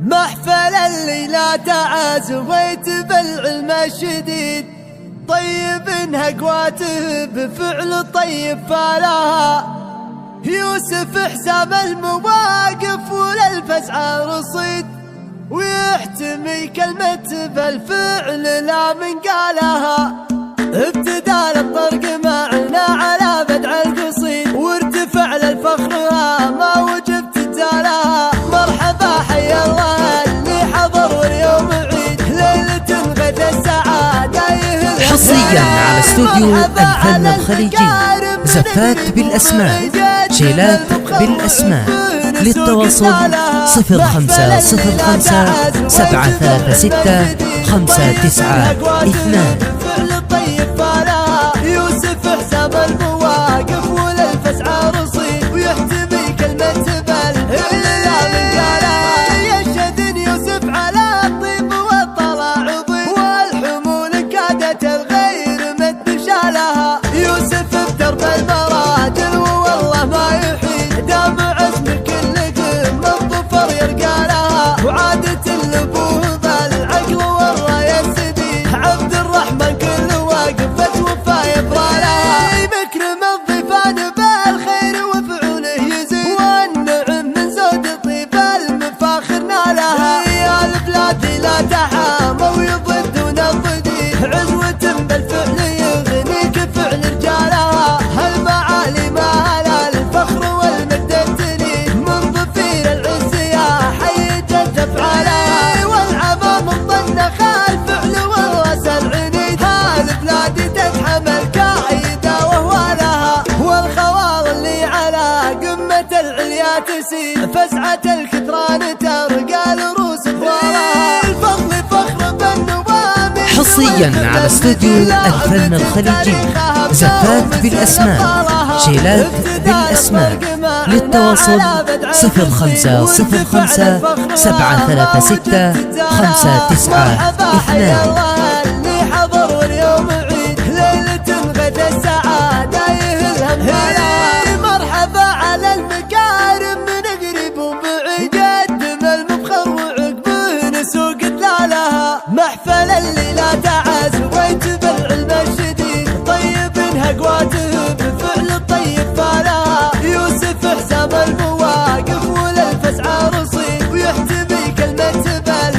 محفل الليلة تعازويت بالعلم الشديد، طيب هقواته بفعل طيب فالها. يوسف حسام المواقف وللفزع رصيد، ويحتمي كلمة بالفعل لا من قالها. ابتدى الطرق معنا على بدع القصيد، وارتفع للفخر ما وجبت تالها. مرحبا حيا الله اللي حضر واليوم عيد، ليلة غدا السعادة يهل. حصريا على استوديو الفن الخليجي، زفات بالأسماء، شيلات بالأسماء. للتواصل 0505 736 592. يوسف حسام المواقف وللفزع رصيد، ويحتمي كلمة بالفعل من قالها. يشهد يوسف على الطيب والطلع ضيف، والحمول كادت الغير مد شالها. يوسف بدرب المراجل والله ما يحيد، دام عزم كل قمة الظفر يرقى لها. وعادة الابوه بالعقل والراية السديد، عبد الرحمن كل واقفة وفا يبرى لها. مكرم الضيفان بالخير وفعوله يزيد، والنعم من زود طيب المفاخر نالها. يا البلاد لا تحامى ويضدون الضديد، عزوة بالفعل يغنيك فعل رجالها. هالمعالي مال الفخر والمجد التليد، من ضفير العز يا حي جد افعالها. والعمام الضنخ الفعل والراس العنيد، هالبلاد تتحمل كايده وهو لها. والخوار اللي على قمة العليا تسيد، فزعة الكثران ترقى لروس ثوارها. الفضل فخر بالنوام. حصريا على استوديو الفن الخليجي، زفات بالأسماء، شيلات بالأسماء. للتواصل 0505 736 592. اللي حضر واليوم عيد، ليلة غدا السعادة يهل. مرحبا على المكارم من قريب وبعيد، قدم المفخر وعقبه نسوق دلالها. محفل الليلة تعازويت بالعلم الشديد، طيب هقواته بفعل طيب فالها. يوسف حسام المواقف وللفزع رصيد، ويحتمي كلمة بالفعل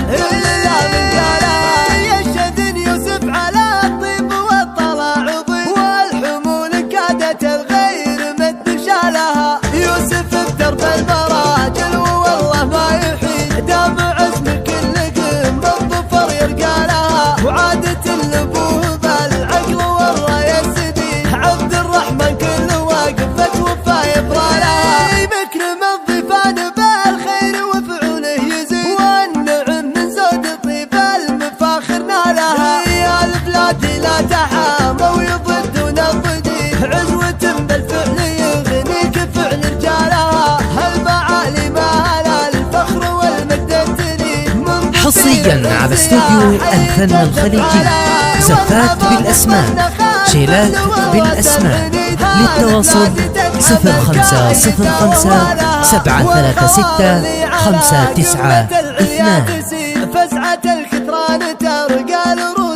لا من قالها. يشهد يوسف على الطيب والطلع ضيف، والحمول كادت الغير مد شالها. يوسف بدرب المراجل والله ما يحيد، دام عزم كل قمة الظفر يرقى لها. وعادة الابوه بالعقل والراية السديد، عبد الرحمن كل واقفة وفا يبرى لها. مكرم الضيفان بالخير وفعوله يزيد، والنعم من زود طيب المفاخر نالها. يا البلاد لا تحامى ويضدون الضديد، عزوة بالفعل يغنيك فعل رجالها. هالمعالي مال الفخر والمجد التليد، من حصريا على استوديو الفن الخليجي، زفات بالأسماء، شيلات بالأسماء. للتواصل 0505 736 592. فزعة الكثران ترقى لروس